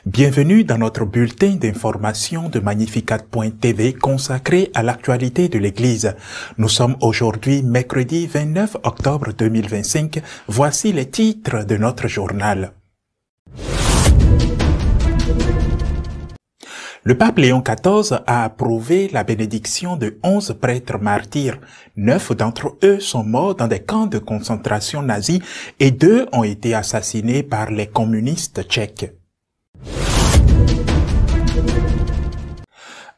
Bienvenue dans notre bulletin d'information de Magnificat.tv consacré à l'actualité de l'Église. Nous sommes aujourd'hui mercredi 29 octobre 2025. Voici les titres de notre journal. Le pape Léon XIV a approuvé la bénédiction de 11 prêtres martyrs. 9 d'entre eux sont morts dans des camps de concentration nazis et 2 ont été assassinés par les communistes tchèques.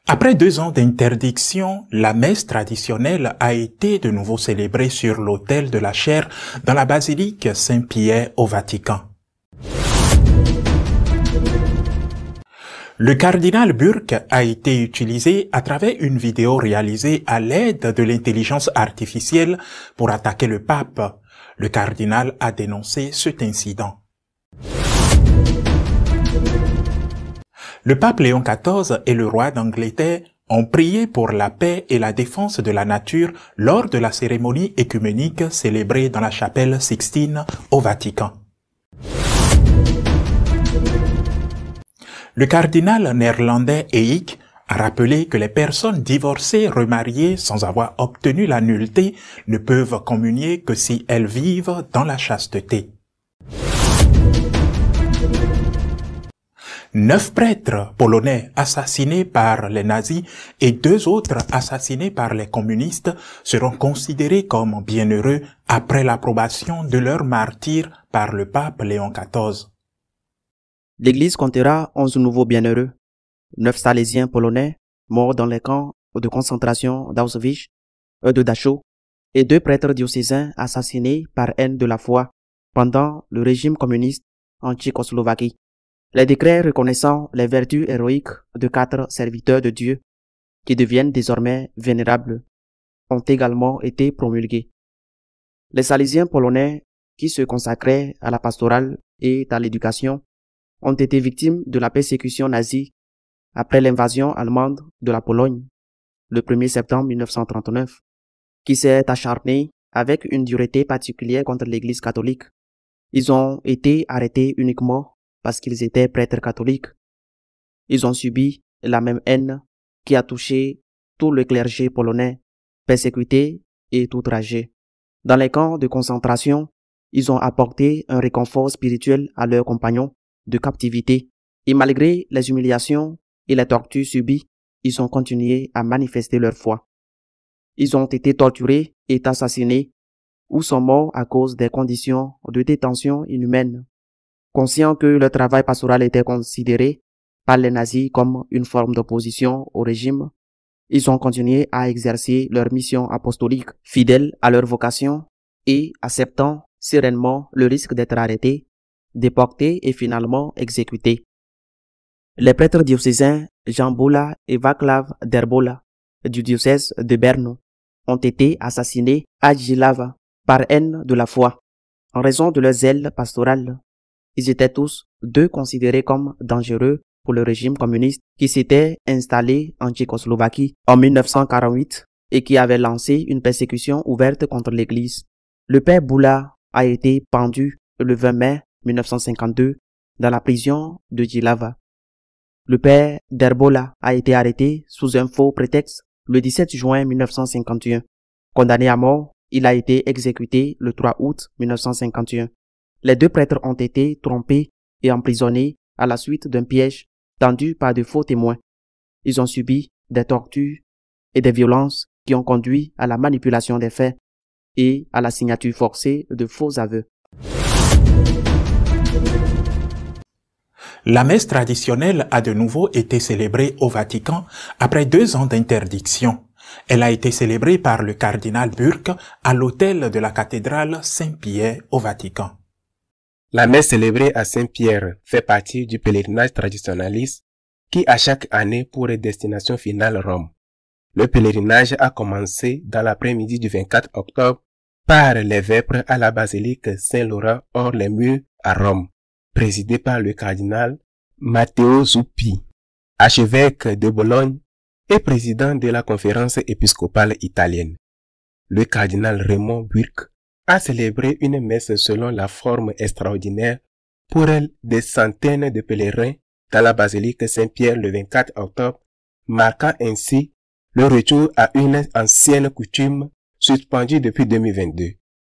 Après 2 ans d'interdiction, la messe traditionnelle a été de nouveau célébrée sur l'autel de la chair dans la basilique Saint-Pierre au Vatican. Le cardinal Burke a été utilisé à travers une vidéo réalisée à l'aide de l'intelligence artificielle pour attaquer le pape. Le cardinal a dénoncé cet incident. Le pape Léon XIV et le roi d'Angleterre ont prié pour la paix et la défense de la nature lors de la cérémonie œcuménique célébrée dans la chapelle Sixtine au Vatican. Le cardinal néerlandais Eyck a rappelé que les personnes divorcées remariées sans avoir obtenu la nullité ne peuvent communier que si elles vivent dans la chasteté. 9 prêtres polonais assassinés par les nazis et 2 autres assassinés par les communistes seront considérés comme bienheureux après l'approbation de leur martyre par le pape Léon XIV. L'Église comptera 11 nouveaux bienheureux, 9 Salésiens polonais morts dans les camps de concentration d'Auschwitz, de Dachau, et 2 prêtres diocésains assassinés par haine de la foi pendant le régime communiste en Tchécoslovaquie. Les décrets reconnaissant les vertus héroïques de 4 serviteurs de Dieu, qui deviennent désormais vénérables, ont également été promulgués. Les Salésiens polonais, qui se consacraient à la pastorale et à l'éducation, ont été victimes de la persécution nazie après l'invasion allemande de la Pologne, le 1er septembre 1939, qui s'est acharnée avec une dureté particulière contre l'Église catholique. Ils ont été arrêtés uniquement parce qu'ils étaient prêtres catholiques. Ils ont subi la même haine qui a touché tout le clergé polonais, persécuté et outragé. Dans les camps de concentration, ils ont apporté un réconfort spirituel à leurs compagnons de captivité, et malgré les humiliations et les tortures subies, ils ont continué à manifester leur foi. Ils ont été torturés et assassinés ou sont morts à cause des conditions de détention inhumaines. Conscients que leur travail pastoral était considéré par les nazis comme une forme d'opposition au régime, ils ont continué à exercer leur mission apostolique, fidèles à leur vocation et acceptant sereinement le risque d'être arrêtés, déportés et finalement exécutés. Les prêtres diocésains Jean Bola et Vaclav Derbola du diocèse de Brno ont été assassinés à Jihlava par haine de la foi, en raison de leur zèle pastoral. Ils étaient tous 2 considérés comme dangereux pour le régime communiste qui s'était installé en Tchécoslovaquie en 1948 et qui avait lancé une persécution ouverte contre l'Église. Le père Boula a été pendu le 20 mai 1952 dans la prison de Jihlava. Le père Derbola a été arrêté sous un faux prétexte le 17 juin 1951. Condamné à mort, il a été exécuté le 3 août 1951. Les 2 prêtres ont été trompés et emprisonnés à la suite d'un piège tendu par de faux témoins. Ils ont subi des tortures et des violences qui ont conduit à la manipulation des faits et à la signature forcée de faux aveux. La messe traditionnelle a de nouveau été célébrée au Vatican après 2 ans d'interdiction. Elle a été célébrée par le cardinal Burke à l'autel de la cathédrale Saint-Pierre au Vatican. La messe célébrée à Saint-Pierre fait partie du pèlerinage traditionnaliste qui a chaque année pour destination finale Rome. Le pèlerinage a commencé dans l'après-midi du 24 octobre par les vêpres à la basilique Saint-Laurent hors les murs à Rome, présidé par le cardinal Matteo Zuppi, archevêque de Bologne et président de la conférence épiscopale italienne. Le cardinal Raymond Burke a célébré une messe selon la forme extraordinaire pour des centaines de pèlerins dans la basilique Saint-Pierre le 24 octobre, marquant ainsi le retour à une ancienne coutume suspendue depuis 2022,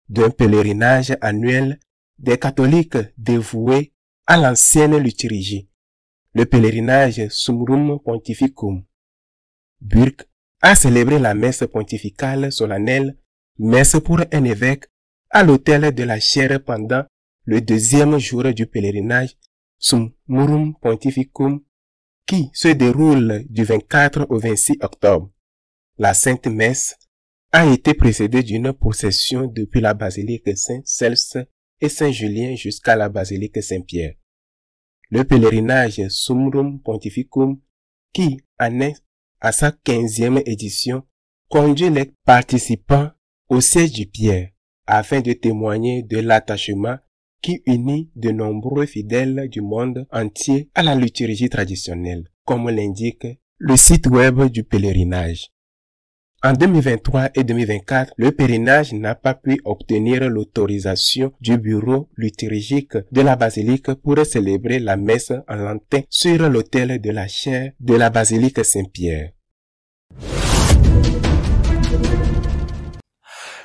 d'un pèlerinage annuel des catholiques dévoués à l'ancienne liturgie, le pèlerinage Summorum Pontificum. Burke a célébré la messe pontificale solennelle, messe pour un évêque, à l'autel de la chaire pendant le deuxième jour du pèlerinage Summorum Pontificum, qui se déroule du 24 au 26 octobre. La Sainte Messe a été précédée d'une procession depuis la basilique Saint-Celse et Saint-Julien jusqu'à la basilique Saint-Pierre. Le pèlerinage Summorum Pontificum, qui en est à sa 15e édition, conduit les participants au siège du Pierre afin de témoigner de l'attachement qui unit de nombreux fidèles du monde entier à la liturgie traditionnelle, comme l'indique le site web du pèlerinage. En 2023 et 2024, le pèlerinage n'a pas pu obtenir l'autorisation du bureau liturgique de la basilique pour célébrer la messe en latin sur l'autel de la chaire de la basilique Saint-Pierre.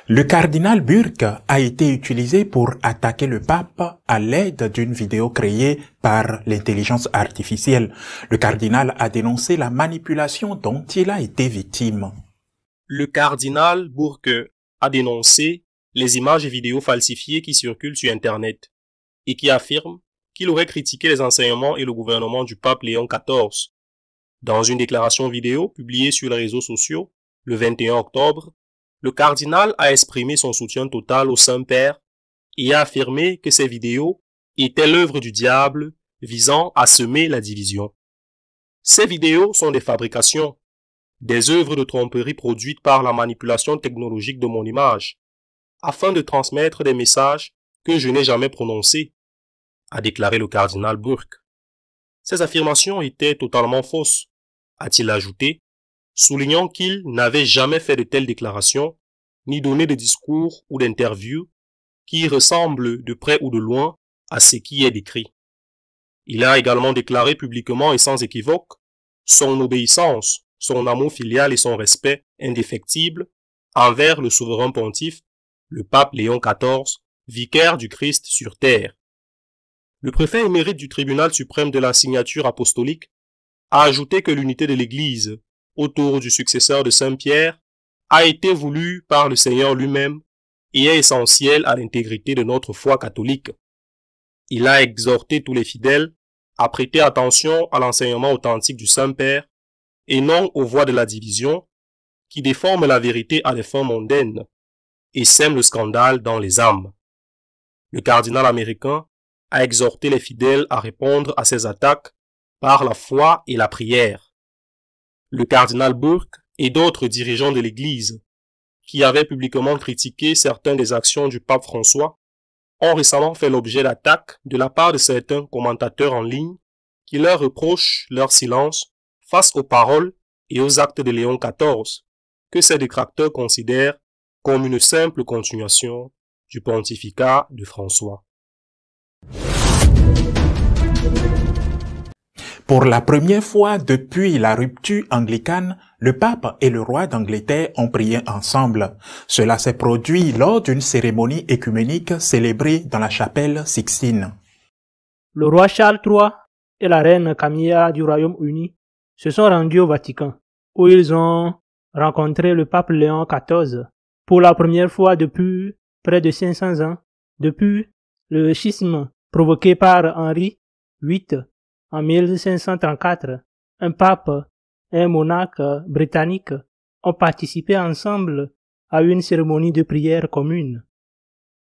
Le cardinal Burke a été utilisé pour attaquer le pape à l'aide d'une vidéo créée par l'intelligence artificielle. Le cardinal a dénoncé la manipulation dont il a été victime. Le cardinal Burke a dénoncé les images et vidéos falsifiées qui circulent sur Internet et qui affirme qu'il aurait critiqué les enseignements et le gouvernement du pape Léon XIV. Dans une déclaration vidéo publiée sur les réseaux sociaux le 21 octobre, le cardinal a exprimé son soutien total au Saint-Père et a affirmé que ces vidéos étaient l'œuvre du diable visant à semer la division. Ces vidéos sont des fabrications, des œuvres de tromperie produites par la manipulation technologique de mon image, afin de transmettre des messages que je n'ai jamais prononcés, a déclaré le cardinal Burke. Ces affirmations étaient totalement fausses, a-t-il ajouté, soulignant qu'il n'avait jamais fait de telles déclarations, ni donné de discours ou d'interviews qui ressemblent de près ou de loin à ce qui est décrit. Il a également déclaré publiquement et sans équivoque son obéissance, son amour filial et son respect indéfectible envers le souverain pontife, le pape Léon XIV, vicaire du Christ sur terre. Le préfet émérite du tribunal suprême de la signature apostolique a ajouté que l'unité de l'Église autour du successeur de Saint-Pierre a été voulue par le Seigneur lui-même et est essentielle à l'intégrité de notre foi catholique. Il a exhorté tous les fidèles à prêter attention à l'enseignement authentique du Saint-Père et non aux voies de la division qui déforment la vérité à des fins mondaines et sèment le scandale dans les âmes. Le cardinal américain a exhorté les fidèles à répondre à ces attaques par la foi et la prière. Le cardinal Burke et d'autres dirigeants de l'Église, qui avaient publiquement critiqué certaines des actions du pape François, ont récemment fait l'objet d'attaques de la part de certains commentateurs en ligne qui leur reprochent leur silence face aux paroles et aux actes de Léon XIV, que ces détracteurs considèrent comme une simple continuation du pontificat de François. Pour la première fois depuis la rupture anglicane, le pape et le roi d'Angleterre ont prié ensemble. Cela s'est produit lors d'une cérémonie écuménique célébrée dans la chapelle Sixtine. Le roi Charles III et la reine Camilla du Royaume-Uni se sont rendus au Vatican, où ils ont rencontré le pape Léon XIV pour la première fois depuis près de 500 ans, depuis le schisme provoqué par Henri VIII en 1534. Un pape et un monarque britannique ont participé ensemble à une cérémonie de prière commune.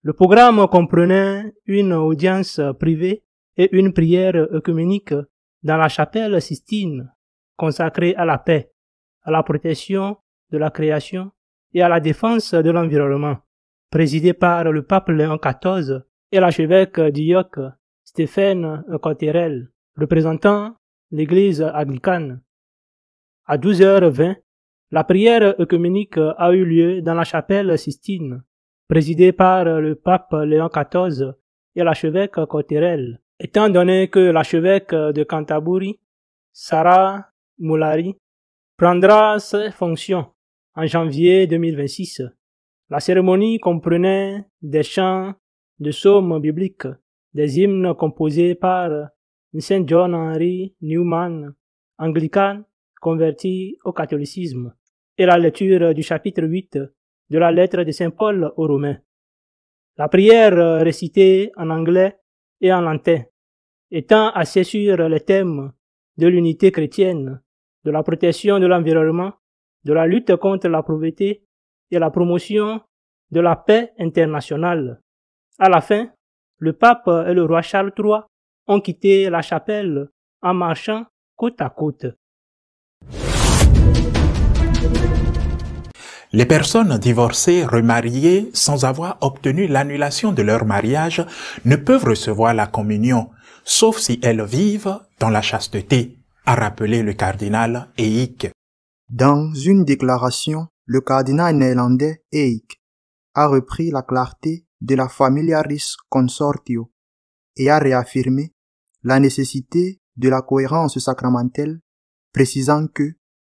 Le programme comprenait une audience privée et une prière œcuménique dans la chapelle Sistine, consacrée à la paix, à la protection de la création et à la défense de l'environnement, présidée par le pape Léon XIV et l'archevêque d'York, Stephen Cotterell, représentant l'église anglicane. À 12h20, la prière œcuménique a eu lieu dans la chapelle Sistine, présidée par le pape Léon XIV et l'archevêque Cotterel. Étant donné que l'archevêque de Canterbury, Sarah Moulari, prendra ses fonctions en janvier 2026, la cérémonie comprenait des chants de psaumes bibliques, des hymnes composés par Saint John Henry Newman, anglican converti au catholicisme, et la lecture du chapitre 8 de la lettre de Saint Paul aux Romains. La prière récitée en anglais et en latin, étant axée sur les thèmes de l'unité chrétienne, de la protection de l'environnement, de la lutte contre la pauvreté et la promotion de la paix internationale. À la fin, le pape et le roi Charles III ont quitté la chapelle en marchant côte à côte. Les personnes divorcées, remariées, sans avoir obtenu l'annulation de leur mariage, ne peuvent recevoir la communion, sauf si elles vivent dans la chasteté, a rappelé le cardinal Eyck. Dans une déclaration, le cardinal néerlandais Eyck a repris la clarté de la Familiaris Consortio et a réaffirmé la nécessité de la cohérence sacramentelle, précisant que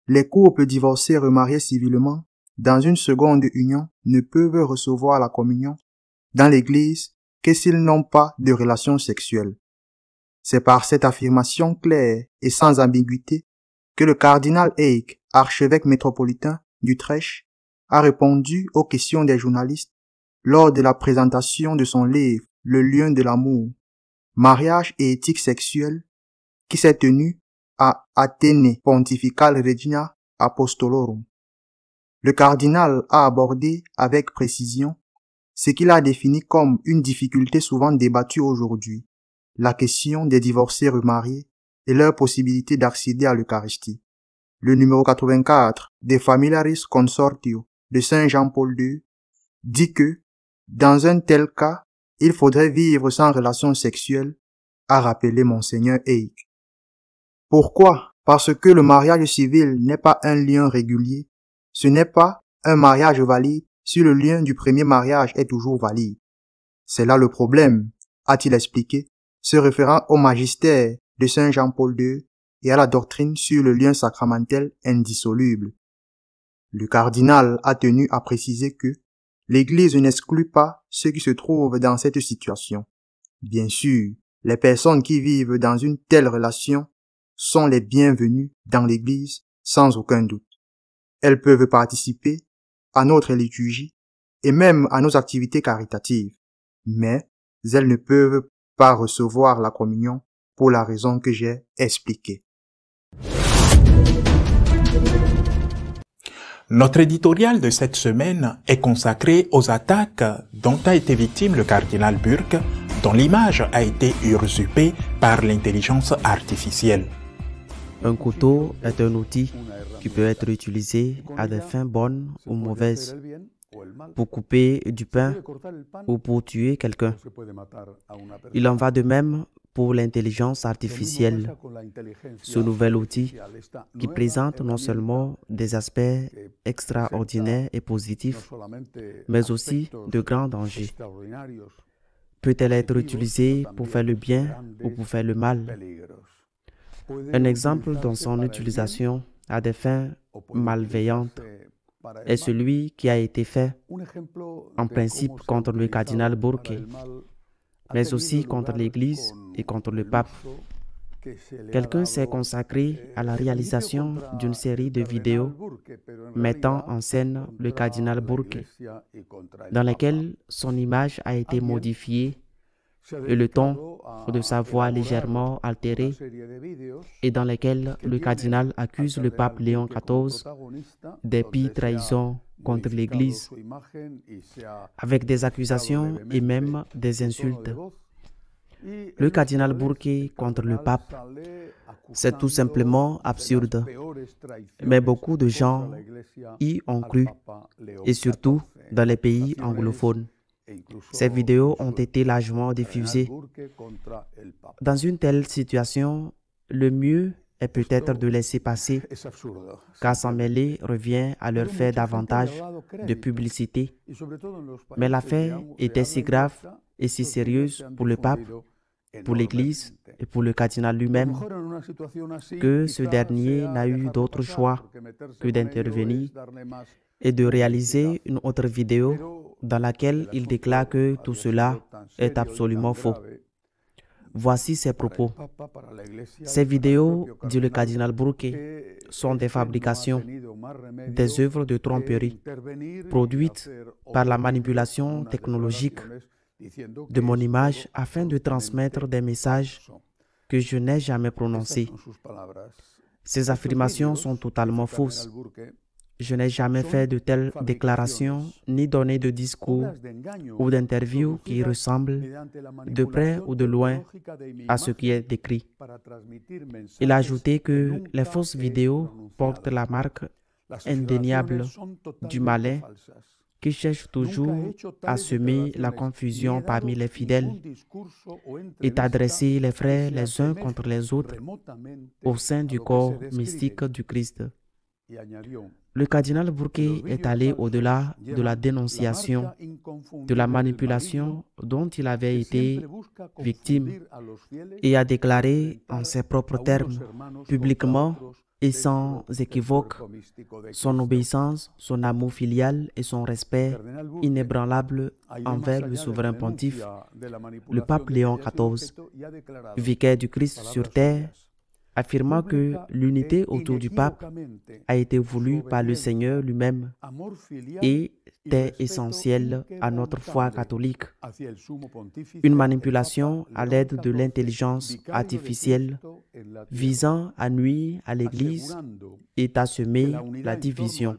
les couples divorcés remariés civilement dans une seconde union ne peuvent recevoir la communion dans l'Église que s'ils n'ont pas de relations sexuelles. C'est par cette affirmation claire et sans ambiguïté que le cardinal Eyck, archevêque métropolitain d'Utrecht, a répondu aux questions des journalistes lors de la présentation de son livre « Le lien de l'amour, mariage et éthique sexuelle » qui s'est tenu à Athénée Pontifical Regina Apostolorum. Le cardinal a abordé avec précision ce qu'il a défini comme une difficulté souvent débattue aujourd'hui, la question des divorcés remariés et leur possibilité d'accéder à l'Eucharistie. Le numéro 84 des Familiaris Consortio de Saint Jean-Paul II dit que, dans un tel cas, il faudrait vivre sans relation sexuelle, a rappelé Monseigneur Eyck. Pourquoi? Parce que le mariage civil n'est pas un lien régulier. Ce n'est pas un mariage valide si le lien du premier mariage est toujours valide. C'est là le problème, a-t-il expliqué, se référant au magistère de Saint Jean-Paul II et à la doctrine sur le lien sacramentel indissoluble. Le cardinal a tenu à préciser que l'Église n'exclut pas ceux qui se trouvent dans cette situation. Bien sûr, les personnes qui vivent dans une telle relation sont les bienvenues dans l'Église sans aucun doute. Elles peuvent participer à notre liturgie et même à nos activités caritatives, mais elles ne peuvent pas recevoir la communion pour la raison que j'ai expliquée. Notre éditorial de cette semaine est consacré aux attaques dont a été victime le cardinal Burke, dont l'image a été usurpée par l'intelligence artificielle. Un couteau est un outil qui peut être utilisé à des fins bonnes ou mauvaises, pour couper du pain ou pour tuer quelqu'un. Il en va de même pour l'intelligence artificielle, ce nouvel outil qui présente non seulement des aspects extraordinaires et positifs, mais aussi de grands dangers. Peut-elle être utilisée pour faire le bien ou pour faire le mal? Un exemple dans son utilisation à des fins malveillantes est celui qui a été fait en principe contre le cardinal Burke, mais aussi contre l'Église et contre le pape. Quelqu'un s'est consacré à la réalisation d'une série de vidéos mettant en scène le cardinal Burke, dans lesquelles son image a été modifiée et le ton de sa voix légèrement altéré, et dans lesquelles le cardinal accuse le pape Léon XIV d'épie trahison contre l'Église, avec des accusations et même des insultes. Le cardinal Burke contre le pape, c'est tout simplement absurde, mais beaucoup de gens y ont cru, et surtout dans les pays anglophones. Ces vidéos ont été largement diffusées. Dans une telle situation, le mieux est peut-être de laisser passer, car s'en mêler revient à leur faire davantage de publicité. Mais l'affaire était si grave et si sérieuse pour le pape, pour l'Église et pour le cardinal lui-même, que ce dernier n'a eu d'autre choix que d'intervenir et de réaliser une autre vidéo dans laquelle il déclare que tout cela est absolument faux. Voici ses propos. Ces vidéos, dit le cardinal Burke, sont des fabrications, des œuvres de tromperie, produites par la manipulation technologique de mon image afin de transmettre des messages que je n'ai jamais prononcés. Ces affirmations sont totalement fausses. Je n'ai jamais fait de telles déclarations ni donné de discours ou d'interviews qui ressemblent de près ou de loin à ce qui est décrit. Il a ajouté que les fausses vidéos portent la marque indéniable du malin qui cherche toujours à semer la confusion parmi les fidèles et d'adresser les frères les uns contre les autres au sein du corps mystique du Christ. Le cardinal Burke est allé au-delà de la dénonciation, de la manipulation dont il avait été victime et a déclaré en ses propres termes, publiquement et sans équivoque, son obéissance, son amour filial et son respect inébranlable envers le souverain pontife, le pape Léon XIV, vicaire du Christ sur terre, affirmant que l'unité autour du pape a été voulue par le Seigneur lui-même et est essentielle à notre foi catholique. Une manipulation à l'aide de l'intelligence artificielle visant à nuire à l'Église et à semer la division.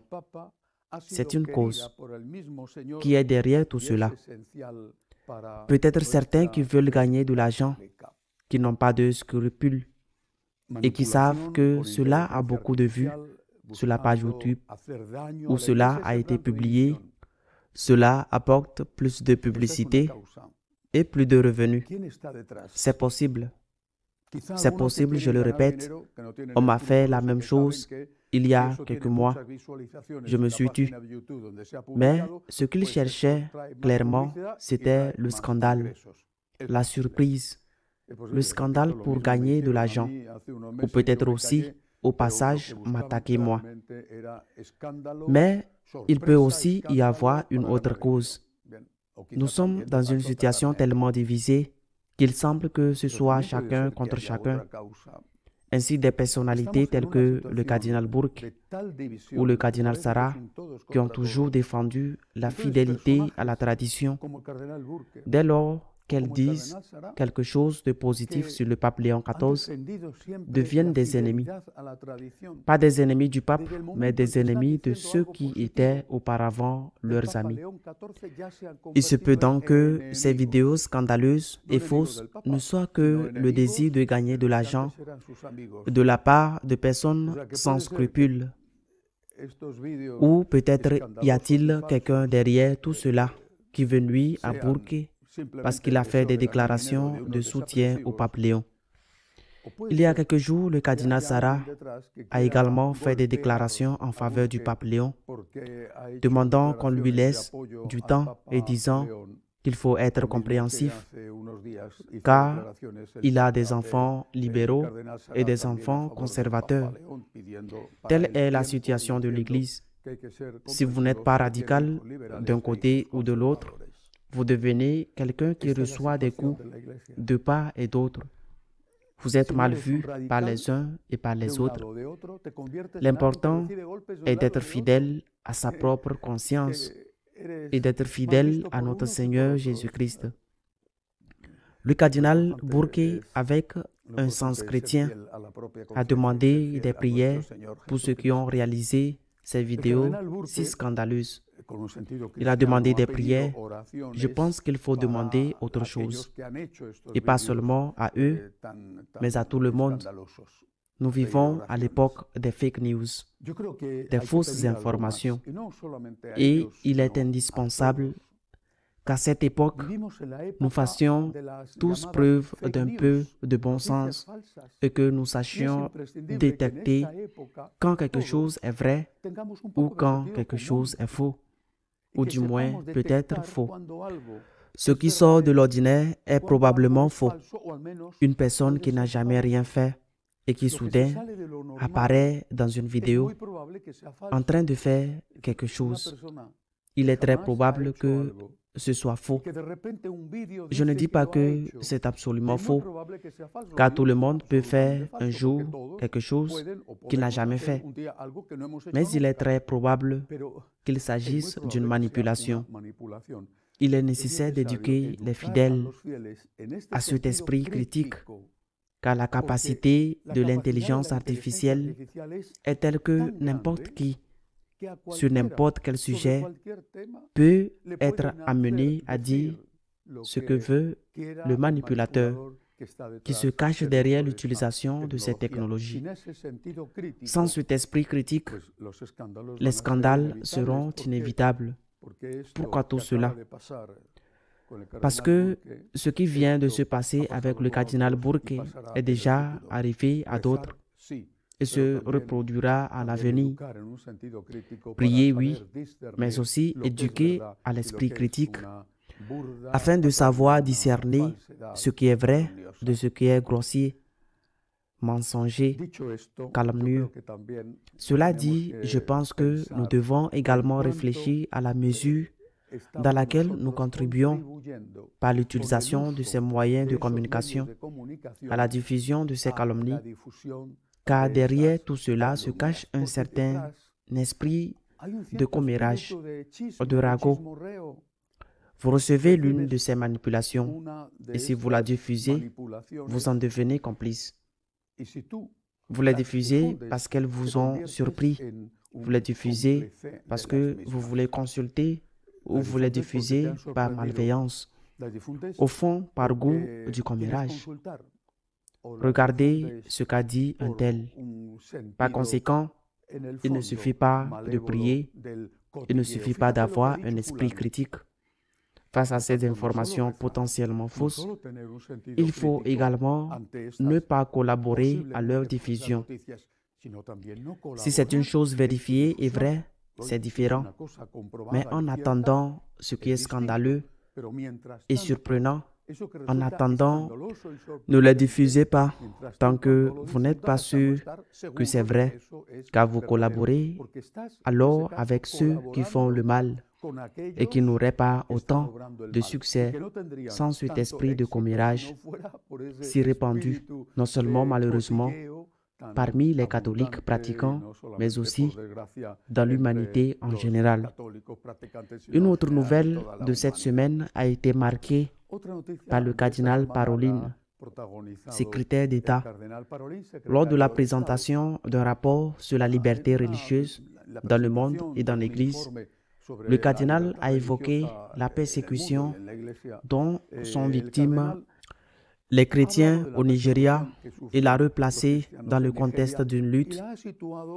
C'est une cause qui est derrière tout cela. Peut-être certains qui veulent gagner de l'argent, qui n'ont pas de scrupules, et qui savent que cela a beaucoup de vues sur la page YouTube où cela a été publié, cela apporte plus de publicité et plus de revenus. C'est possible. C'est possible, je le répète. On m'a fait la même chose il y a quelques mois. Je me suis tu. Mais ce qu'il cherchait clairement, c'était le scandale, la surprise. Le scandale pour gagner de l'argent, ou peut-être aussi, au passage, m'attaquer moi. Mais il peut aussi y avoir une autre cause. Nous sommes dans une situation tellement divisée qu'il semble que ce soit chacun contre chacun. Ainsi, des personnalités telles que le cardinal Burke ou le cardinal Sarah, qui ont toujours défendu la fidélité à la tradition, dès lors qu'elles disent quelque chose de positif sur le pape Léon XIV, deviennent des ennemis. Pas des ennemis du pape, mais des ennemis de ceux qui étaient auparavant leurs amis. Il se peut donc que ces vidéos scandaleuses et fausses ne soient que le désir de gagner de l'argent de la part de personnes sans scrupules. Ou peut-être y a-t-il quelqu'un derrière tout cela qui veut nuire à Burke parce qu'il a fait des déclarations de soutien au pape Léon. Il y a quelques jours, le cardinal Sarah a également fait des déclarations en faveur du pape Léon, demandant qu'on lui laisse du temps et disant qu'il faut être compréhensif, car il a des enfants libéraux et des enfants conservateurs. Telle est la situation de l'Église. Si vous n'êtes pas radical d'un côté ou de l'autre, vous devenez quelqu'un qui reçoit des coups de part et d'autre. Vous êtes mal vu par les uns et par les autres. L'important est d'être fidèle à sa propre conscience et d'être fidèle à notre Seigneur Jésus-Christ. Le cardinal Burke, avec un sens chrétien, a demandé des prières pour ceux qui ont réalisé ces vidéos si scandaleuses. Il a demandé des prières. Je pense qu'il faut demander autre chose, et pas seulement à eux, mais à tout le monde. Nous vivons à l'époque des fake news, des fausses informations, et il est indispensable qu'à cette époque, nous fassions tous preuve d'un peu de bon sens et que nous sachions détecter quand quelque chose est vrai ou quand quelque chose est faux, ou du moins peut-être faux. Ce qui sort de l'ordinaire est probablement faux. Une personne qui n'a jamais rien fait et qui soudain apparaît dans une vidéo en train de faire quelque chose, il est très probable que ce soit faux. Je ne dis pas que c'est absolument faux, car tout le monde peut faire un jour quelque chose qu'il n'a jamais fait. Mais il est très probable qu'il s'agisse d'une manipulation. Il est nécessaire d'éduquer les fidèles à cet esprit critique, car la capacité de l'intelligence artificielle est telle que n'importe qui, sur n'importe quel sujet, peut être amené à dire ce que veut le manipulateur qui se cache derrière l'utilisation de ces technologies. Sans cet esprit critique, les scandales seront inévitables. Pourquoi tout cela? Parce que ce qui vient de se passer avec le cardinal Burke est déjà arrivé à d'autres et se reproduira à l'avenir. Prier, oui, mais aussi éduquer à l'esprit critique afin de savoir discerner ce qui est vrai de ce qui est grossier, mensonger, calomnieux. Cela dit, je pense que nous devons également réfléchir à la mesure dans laquelle nous contribuons par l'utilisation de ces moyens de communication à la diffusion de ces calomnies, car derrière tout cela se cache un certain esprit de commérage, de ragot. Vous recevez l'une de ces manipulations et si vous la diffusez, vous en devenez complice. Vous la diffusez parce qu'elles vous ont surpris. Vous la diffusez parce que vous voulez consulter ou vous la diffusez par malveillance. Au fond, par goût du commérage. Regardez ce qu'a dit un tel. Par conséquent, il ne suffit pas de prier, il ne suffit pas d'avoir un esprit critique. Face à ces informations potentiellement fausses, il faut également ne pas collaborer à leur diffusion. Si c'est une chose vérifiée et vraie, c'est différent. Mais en attendant, ce qui est scandaleux et surprenant, en attendant, ne les diffusez pas tant que vous n'êtes pas sûr que c'est vrai, car vous collaborez alors avec ceux qui font le mal et qui n'auraient pas autant de succès sans cet esprit de commérage si répandu, non seulement malheureusement parmi les catholiques pratiquants, mais aussi dans l'humanité en général. Une autre nouvelle de cette semaine a été marquée par le cardinal Parolin, secrétaire d'État. Lors de la présentation d'un rapport sur la liberté religieuse dans le monde et dans l'Église, le cardinal a évoqué la persécution dont sont victimes les chrétiens au Nigeria et l'a replacé dans le contexte d'une lutte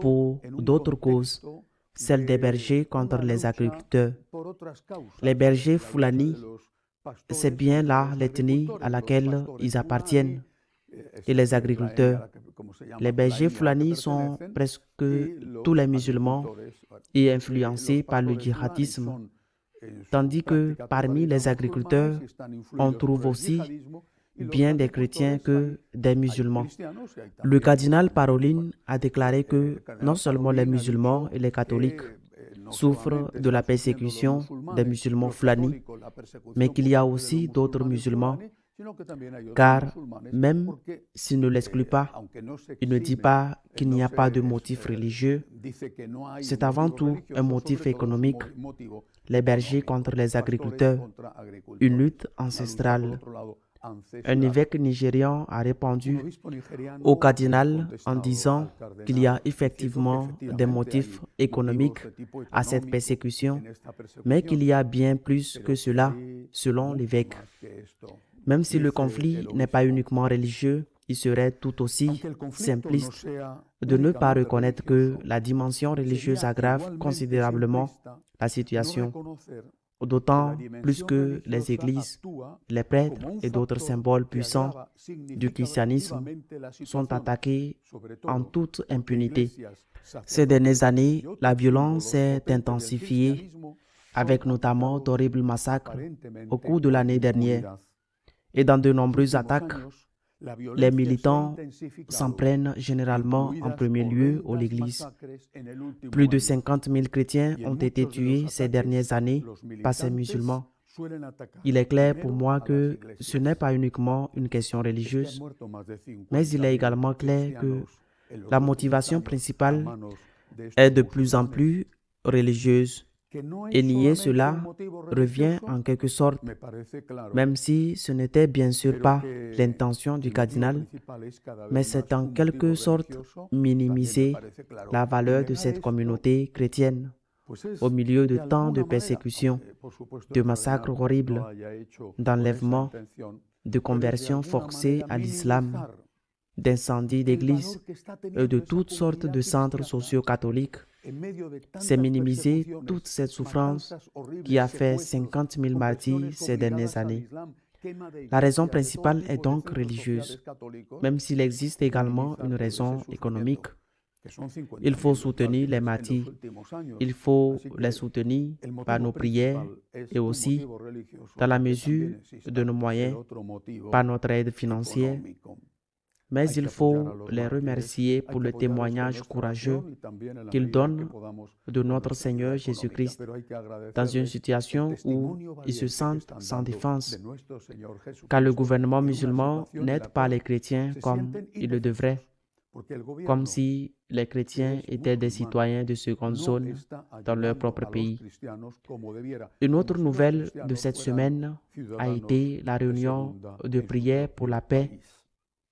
pour d'autres causes, celle des bergers contre les agriculteurs. Les bergers Fulani, c'est bien là l'ethnie à laquelle ils appartiennent, et les agriculteurs. Les bergers Fulani sont presque tous les musulmans et influencés par le djihadisme, tandis que parmi les agriculteurs, on trouve aussi bien des chrétiens que des musulmans. Le cardinal Parolin a déclaré que non seulement les musulmans et les catholiques souffrent de la persécution des musulmans Fulani, mais qu'il y a aussi d'autres musulmans, car même s'il ne l'exclut pas, il ne dit pas qu'il n'y a pas de motif religieux, c'est avant tout un motif économique, les bergers contre les agriculteurs, une lutte ancestrale. Un évêque nigérian a répondu au cardinal en disant qu'il y a effectivement des motifs économiques à cette persécution, mais qu'il y a bien plus que cela, selon l'évêque. Même si le conflit n'est pas uniquement religieux, il serait tout aussi simpliste de ne pas reconnaître que la dimension religieuse aggrave considérablement la situation. d'autant plus que les églises, les prêtres et d'autres symboles puissants du christianisme sont attaqués en toute impunité. Ces dernières années, la violence s'est intensifiée avec notamment d'horribles massacres au cours de l'année dernière. Et dans de nombreuses attaques, les militants s'en prennent généralement en premier lieu aux églises. Plus de 50 000 chrétiens ont été tués ces dernières années par ces musulmans. Il est clair pour moi que ce n'est pas uniquement une question religieuse, mais il est également clair que la motivation principale est de plus en plus religieuse. Et nier cela revient en quelque sorte, même si ce n'était bien sûr pas l'intention du cardinal, mais c'est en quelque sorte minimiser la valeur de cette communauté chrétienne au milieu de tant de persécutions, de massacres horribles, d'enlèvements, de conversions forcées à l'islam, d'incendies d'églises et de toutes sortes de centres sociaux catholiques. C'est minimiser toute cette souffrance qui a fait 50 000 martyrs ces dernières années. La raison principale est donc religieuse, même s'il existe également une raison économique. Il faut soutenir les martyrs, il faut les soutenir par nos prières et aussi, dans la mesure de nos moyens, par notre aide financière. Mais il faut les remercier pour le témoignage courageux qu'ils donnent de notre Seigneur Jésus-Christ dans une situation où ils se sentent sans défense, car le gouvernement musulman n'aide pas les chrétiens comme il le devrait, comme si les chrétiens étaient des citoyens de seconde zone dans leur propre pays. Une autre nouvelle de cette semaine a été la réunion de prière pour la paix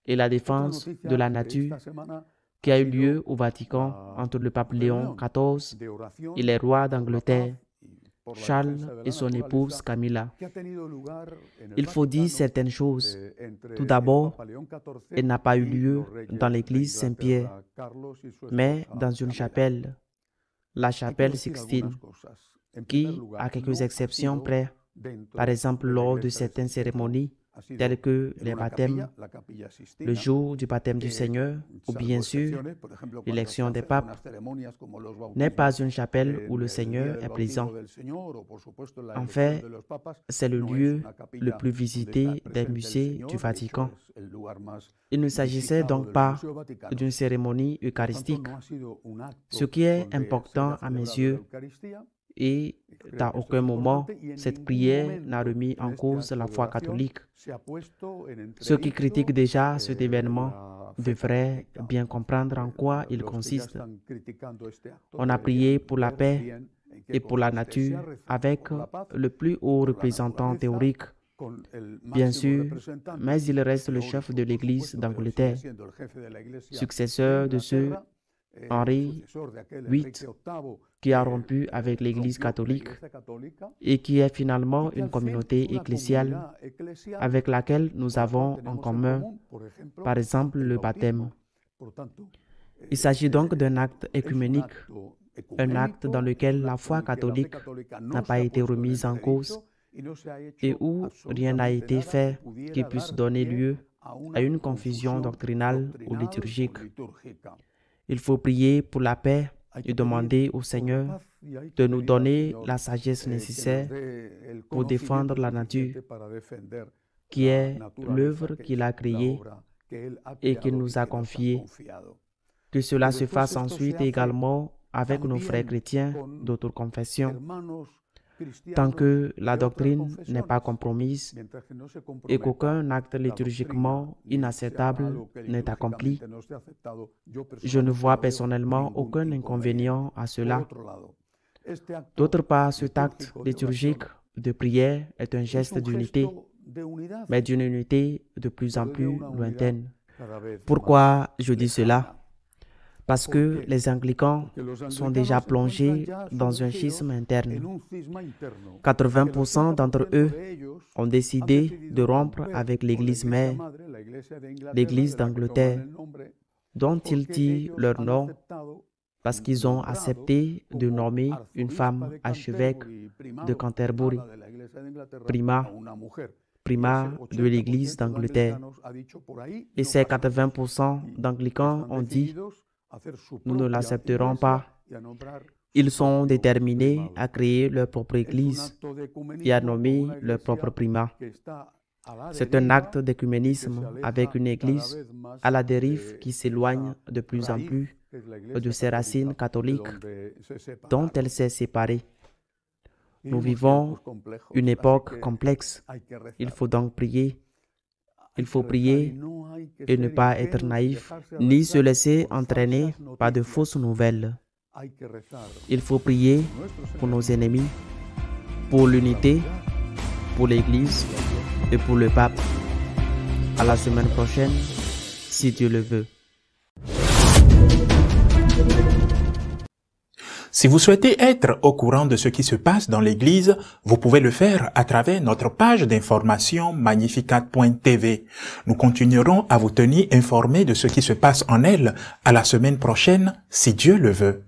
et la défense de la nature qui a eu lieu au Vatican entre le pape Léon XIV et les rois d'Angleterre, Charles et son épouse Camilla. Il faut dire certaines choses. Tout d'abord, elle n'a pas eu lieu dans l'église Saint-Pierre, mais dans une chapelle, la chapelle Sixtine, qui, à quelques exceptions près, par exemple lors de certaines cérémonies, tels que les baptêmes, le jour du baptême du Seigneur, ou bien sûr l'élection des papes, n'est pas une chapelle où le Seigneur est présent. En fait, c'est le lieu le plus visité des musées du Vatican. Il ne s'agissait donc pas d'une cérémonie eucharistique, ce qui est important à mes yeux. Et à aucun moment, cette prière n'a remis en cause la foi catholique. Ceux qui critiquent déjà cet événement devraient bien comprendre en quoi il consiste. On a prié pour la paix et pour la nature avec le plus haut représentant théorique, bien sûr, mais il reste le chef de l'Église d'Angleterre, successeur de ce Henri VIII, qui a rompu avec l'Église catholique et qui est finalement une communauté ecclésiale avec laquelle nous avons en commun, par exemple, le baptême. Il s'agit donc d'un acte œcuménique, un acte dans lequel la foi catholique n'a pas été remise en cause et où rien n'a été fait qui puisse donner lieu à une confusion doctrinale ou liturgique. Il faut prier pour la paix et demander au Seigneur de nous donner la sagesse nécessaire pour défendre la nature, qui est l'œuvre qu'il a créée et qu'il nous a confiée. Que cela se fasse ensuite également avec nos frères chrétiens d'autres confessions, tant que la doctrine n'est pas compromise et qu'aucun acte liturgiquement inacceptable n'est accompli. Je ne vois personnellement aucun inconvénient à cela. D'autre part, cet acte liturgique de prière est un geste d'unité, mais d'une unité de plus en plus lointaine. Pourquoi je dis cela? Parce que les anglicans sont déjà plongés dans un schisme interne. 80% d'entre eux ont décidé de rompre avec l'Église mère, l'Église d'Angleterre, dont ils tirent leur nom parce qu'ils ont accepté de nommer une femme archevêque de Canterbury, primat de l'Église d'Angleterre. Et ces 80% d'Anglicans ont dit « Nous ne l'accepterons pas ». Ils sont déterminés à créer leur propre Église et à nommer leur propre primat. C'est un acte d'écuménisme avec une Église à la dérive qui s'éloigne de plus en plus de ses racines catholiques dont elle s'est séparée. Nous vivons une époque complexe. Il faut donc prier. Il faut prier et ne pas être naïf, ni se laisser entraîner par de fausses nouvelles. Il faut prier pour nos ennemis, pour l'unité, pour l'Église et pour le pape. À la semaine prochaine, si Dieu le veut. Si vous souhaitez être au courant de ce qui se passe dans l'Église, vous pouvez le faire à travers notre page d'information magnificat.tv. Nous continuerons à vous tenir informés de ce qui se passe en elle à la semaine prochaine, si Dieu le veut.